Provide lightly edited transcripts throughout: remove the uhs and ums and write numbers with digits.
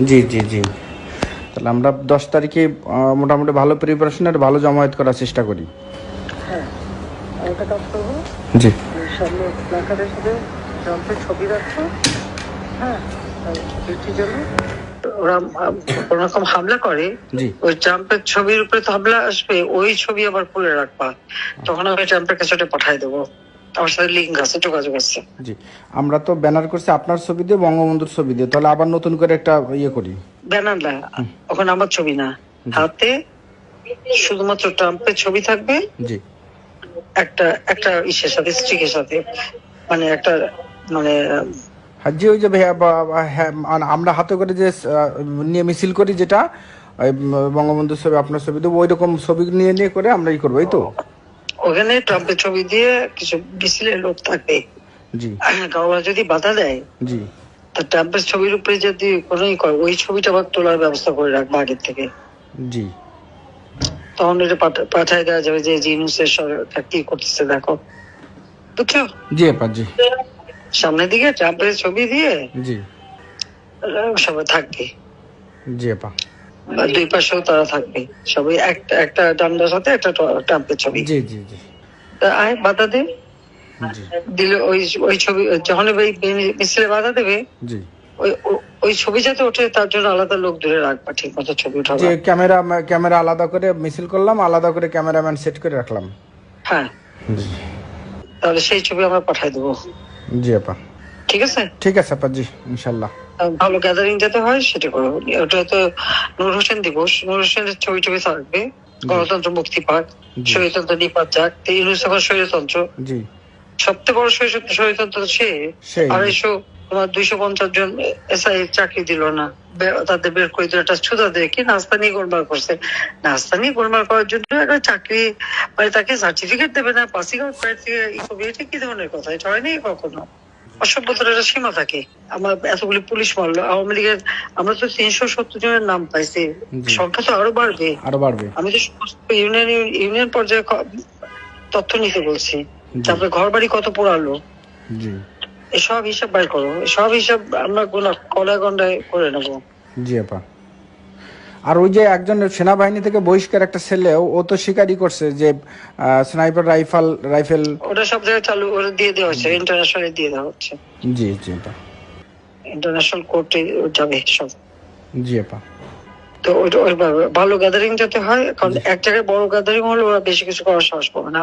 জি জি জি। তাহলে আমরা 10 তারিখে মোটামুটি ভালো প্রিপারেশন আর ভালো জমায়েত করার চেষ্টা করি। হ্যাঁ, আর একটা কাজ করবো, জি সামনে প্ল্যাকার্ডের সাথে ট্রাম্পের ছবি রাখবো। হ্যাঁ, বৃষ্টির জন্য ওরা কোন রকম হামলা করে, জি ওই ট্রাম্পের ছবির উপরে তো হামলা আসবে, ওই ছবি আবার খুলে রাখবা। তখন আমি ট্রাম্পের কাছে ওটা পাঠাই দেবো। আমার সাথে লিঙ্ক আছে, যোগাযোগ আছে। জি। আমরা তো ব্যানার করছি আপনার ছবি দিয়ে, বঙ্গবন্ধুর ছবি দিয়ে, তাহলে আবার নতুন করে একটা ইয়ে করি। ব্যানার না, ওখানে আমার ছবি না, জি হাতে শুধুমাত্র ট্রাম্পের ছবি থাকবে। জি একটা একটা ইসের সাথে, স্ট্রিকের সাথে, মানে একটা, মানে আর যে ওই যে ভাইয়া হ্যাঁ, আমরা হাতে করে যে নিয়ে মিছিল করি যেটা, ওই বঙ্গবন্ধুর ছবি আপনার ছবি দেবো, ওই রকম ছবি নিয়ে নিয়ে করে আমরা ই করবো, এই তো। ওখানে ট্রাম্পের ছবি দিয়ে কিছু মিছিলের লোক থাকবে। জি কারোর যদি বাধা দেয়, জি তা ট্রাম্পের ছবির উপরে যদি কোনো করে, ওই ছবিটা আবার তোলার ব্যবস্থা করে রাখবো আগের থেকে। জি তখন এটা পাঠায় দেওয়া যাবে যে ইউনূসের সরকার কি করতেছে দেখো, বুঝছো? জি আপা জি সামনের দিকে ট্রাম্পের ছবি দিয়ে জি সবাই থাকবে, জি আপা বা দুই পাশেও তারা থাকবে, সবাই একটা একটা ডান্ডার সাথে একটা ট্রাম্পের ছবি। জি জি জি তা আয় বাধা দে, জি দিলে ওই ওই ছবি যখন ওই মিছিলে বাধা দেবে, জি ওই ওই ছবি যাতে ওঠে তার জন্য আলাদা লোক ধরে রাখবা, ঠিক মতো ছবি যে উঠাবা। ক্যামেরা আলাদা করে মিছিল করলাম, আলাদা করে ক্যামেরাম্যান সেট করে রাখলাম। হ্যাঁ, জি তাহলে সেই ছবি আমরা পাঠাই দেবো। জি আপা ঠিক আছে, ঠিক আছে আপা জি ইনশাল্লাহ। ভালো গ্যাদারিং যাতে হয় সেটা করো। ওটা তো নূর হোসেন দিবস, নূর হোসেনের ছবি টবি থাকবে, গণতন্ত্র মুক্তি পাক, জি স্বৈরতন্ত্র নিপাত যাক, ইউনূস আবার স্বৈরতন্ত্র, জি সবচেয়ে বড় স্বৈরতন্ত্র সে। সেই 250 জন এসআই চাকরি দিল না, তাদের বের করে দিল, একটা ছুতা দিয়ে কি নাস্তা নিয়ে গোলমাল করছে। নাস্তা নিয়ে গোলমাল করার জন্য একটা চাকরি, মানে তাকে সার্টিফিকেট দেবে না, পাসিং আউট থেকে ই করবে, এটা কি ধরনের কথা? এটা হয়নি কখনো। অসভ্যতার একটা সীমা থাকে। আমার এতগুলি পুলিশ মারলো আওয়ামী লীগের, আমরা তো 370 জনের নাম পাইছি, জি সংখ্যা তো আরো বাড়বে। আরো বাড়বে। আমি তো সমস্ত ইউনিয়ন পর্যায়ে তথ্য নিতে বলছি। জি তারপরে ঘর বাড়ি কত পোড়ালো, জি এসব হিসাব বাইর করো, সব হিসাব আমরা কলায় গন্ডায় করে নেবো। জি আপা। আর ওই যে একজন সেনাবাহিনী থেকে বহিষ্কার একটা ছেলে, ও তো স্বীকারই করছে যে স্নাইপার রাইফেল। ওটা সব জায়গায় চালু ওরা দিয়ে দেওয়া হচ্ছে, ইন্টারন্যাশনালে দিয়ে দেওয়া হচ্ছে, জি জি আপা ইন্টারন্যাশনাল কোর্টে যাবে সব। জি আপা তো ওই ভালো গ্যাদারিং যাতে হয়, কারণ এক জায়গায় বড় গ্যাদারিং হলে ওরা বেশি কিছু করার সাহস পাবে না।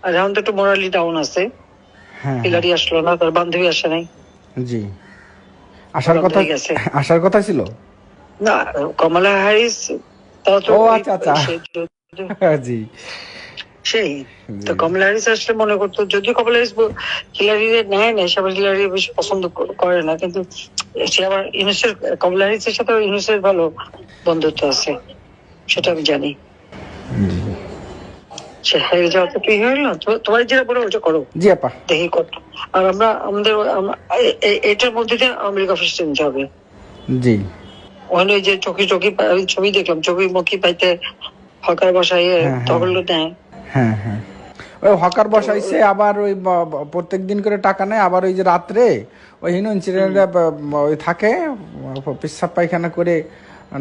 আর এখন তো একটু মোরালি ডাউন আছে, হ্যাঁ হ্যাঁ হিলারি আসলো না, তার বান্ধবী আসে নাই, জি আসার কথা, বান্ধবী গেছে আসার কথা ছিল। না, কমলা হ্যারিস, তাও তো ও আচ্ছা আচ্ছা জি সেই। তো জি কমলা হ্যারিস আসলে মনে করতো, যদিও কমলা হ্যারিস হিলারি নেয় না, সে আবার হিলারি বেশি পছন্দ করে না, কিন্তু সে আবার ইউনুসের, কমলা হ্যারিসের সাথে ইউনুসের ভালো বন্ধুত্ব আছে, সেটা আমি জানি। জি সে হেরে যাওয়া তো কি হইলো, তোমার যেটা বলো ওটা করো, জি আপা দেখি কত। আর আমরা আমাদের এটার মধ্যে দিয়ে আওয়ামী লীগ অফিস নিতে হবে। জি ওখানে যে চকি চকি ছবি দেখলাম, চকি মকি পাইতে হকার বসাই হ্যাঁ হ্যাঁ তখন নেয়। হ্যাঁ হ্যাঁ ওই হকার বসাইছে, আবার ওই প্রত্যেক দিন করে টাকা নেয়, আবার ওই যে রাত্রে ওই হিনো ইনসিডেন্টে ওই থাকে, পেশাব পায়খানা করে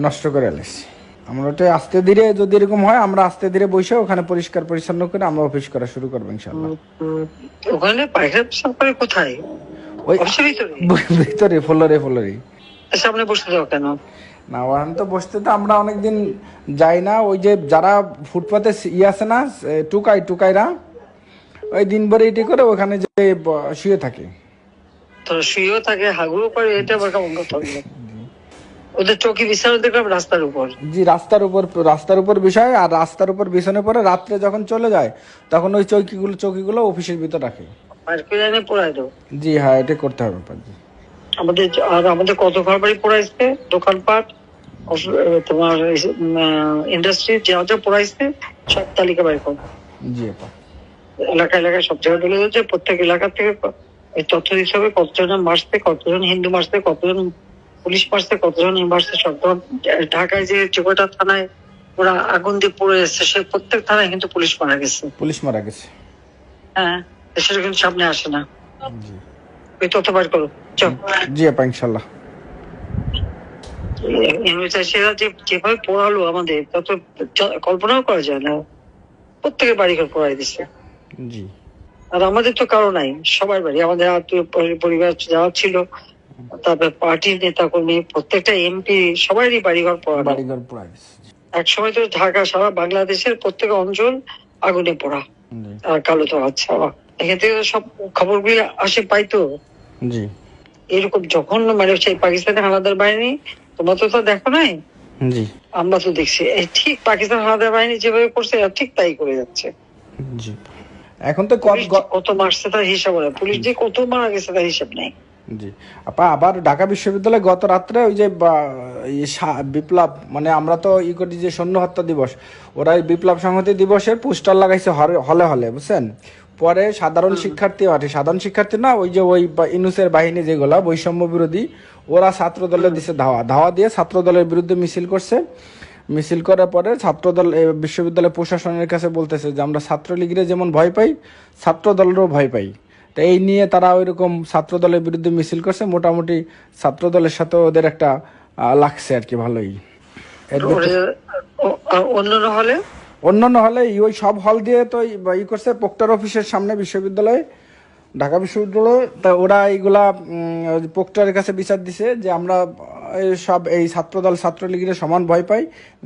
নষ্ট করে এলেছি। আমরা ওটা আস্তে ধীরে, যদি এরকম হয় আমরা আস্তে ধীরে বসে ওখানে পরিষ্কার পরিচ্ছন্ন করে আমরা অফিস করা শুরু করবো ইনশাল্লাহ। ওখানে পায়খানা পেশাব করে কোথায়? ওই অফিসের ভিতরে? ভিতরে ফ্লোরে সামনে বসতে দাও কেন? না, ওখানে তো বসতে তো আমরা অনেকদিন যাই না। ওই যে যারা ফুটপাতে আছে না, টুকাইরা ওই দিন ভরে এটি করে ওখানে যে শুয়ে থাকে। তো শুয়েও থাকে, হাগুও করে, এটা আবার কেমন কথা হলো? ওদের চৌকি বিছানো দেখলাম রাস্তার উপর। জি রাস্তার উপর বিষয়, আর রাস্তার উপর বিছানে পরে রাত্রে যখন চলে যায় তখন ওই চৌকিগুলো অফিসের ভিতর রাখে। মার্কেটে পোড়ায় দাও। জি হ্যাঁ, এটা করতে হবে জি। আমাদের কত ঘর বাড়ি পোড়াইছে, দোকানপাট, তোমার ইন্ডাস্ট্রি যা যা পোড়াইছে সব তালিকা বাইর করো। জি আপা এলাকায় সব জায়গায় বলে যাচ্ছে, প্রত্যেক এলাকা থেকে এই তথ্য দিতে হবে, কতজন মারছে, কতজন হিন্দু মারছে, কতজন পুলিশ মারছে, কতজন মারছে, সব। ঢাকায় যে কয়টা থানায় ওরা আগুন দিয়ে পড়ে এসছে, সে প্রত্যেক থানায় কিন্তু পুলিশ মারা গেছে। হ্যাঁ, সেটা কিন্তু সামনে আসে না। ওই তথ্য বার করো, চল। জি আপা ইনশাল্লাহ। সেরা যেভাবে পড়ালো আমাদের, তা তো কল্পনাও করা যায় না। প্রত্যেকের বাড়িঘর পড়াই দিছে। জি। আর আমাদের তো কারো নাই, সবার বাড়ি, আমাদের আত্মীয় পরিবার যারা ছিল, তারপর পার্টির নেতা কর্মী, প্রত্যেকটা এমপি সবারই বাড়িঘর পড়ানো। বাড়িঘর পড়াই দিছে। এক সময় তো ঢাকা সারা বাংলাদেশের প্রত্যেক অঞ্চল আগুনে পড়া জি। আর কালো তো আচ্ছা, এখান থেকে সব খবরগুলি আসে পাইতো। জি। এরকম যখন মানে সেই পাকিস্তানের হানাদার বাহিনী, তোমরা তো দেখো নাই, জি। আমরা তো দেখছি এই ঠিক পাকিস্তান হানাদার বাহিনী যেভাবে করছে এরা ঠিক তাই করে যাচ্ছে। জি। এখন তো পুলিশ যে কত মারছে তার হিসাব নেই, পুলিশ যে কত মারা গেছে তার হিসাব নেই। জি। আপা আবার ঢাকা বিশ্ববিদ্যালয়ে গত রাত্রে ওই যে বিপ্লব, মানে আমরা তো করি যে সৈন্য হত্যা দিবস, ওরা এই বিপ্লব সংহতি দিবসের পোস্টার লাগাইছে হলে হলে, বুঝছেন? পরে সাধারণ শিক্ষার্থী না, ওই যে ওই ইনুসের বাহিনী যেগুলা বৈষম্য বিরোধী, ওরা ছাত্র দলে দিছে ধাওয়া দিয়ে ছাত্র দলের বিরুদ্ধে মিছিল করছে। মিছিল করার পরে ছাত্রদল বিশ্ববিদ্যালয় প্রশাসনের কাছে বলতেছে যে আমরা ছাত্রলীগের যেমন ভয় পাই, ছাত্র দলেরও ভয় পাই। তো এই নিয়ে তারা ওইরকম ছাত্র দলের বিরুদ্ধে মিছিল করছে। মোটামুটি ছাত্র দলের সাথে ওদের একটা লাগছে আর কি, ভালোই। অন্যান্য হলে ওই সব হল দিয়ে তো করছে প্রক্টর অফিসের সামনে বিশ্ববিদ্যালয়ে, ঢাকা বিশ্ববিদ্যালয়ে। তা ওরা এইগুলা প্রক্টরের কাছে বিচার দিছে যে আমরা সব এই ছাত্রদল ছাত্রলীগের সমান ভয় পাই,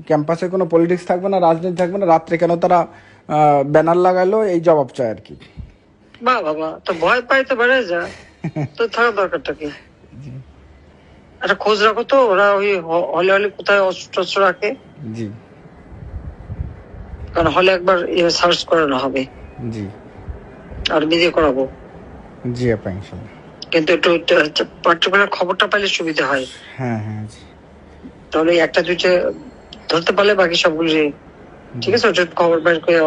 ক্যাম্পাসে কোনো পলিটিক্স থাকবে না, রাজনীতি থাকবে না। রাত্রে কেন তারা ব্যানার লাগাইলো, এই জবাব চায় আর কি। বাবা তো ভয় পাই তো বেড়ে যা, তো থাকার দরকারটা কি? একটা খোঁজ রাখো তো, ওরা ওই হলে হলে কোথায় অস্ত্র রাখে। জি। কারণ হলে একবার সার্চ করানো হবে। জি। আর ভিডিও করাবো। জি আপা, ইনশাআল্লাহ। কিন্তু একটু পার্টিকুলার খবরটা পাইলে সুবিধা হয়। হ্যাঁ হ্যাঁ। জি। তাহলে একটা দুইটা ধরতে পারলে বাকি সবগুলি ঠিক আছে, খবর বের করে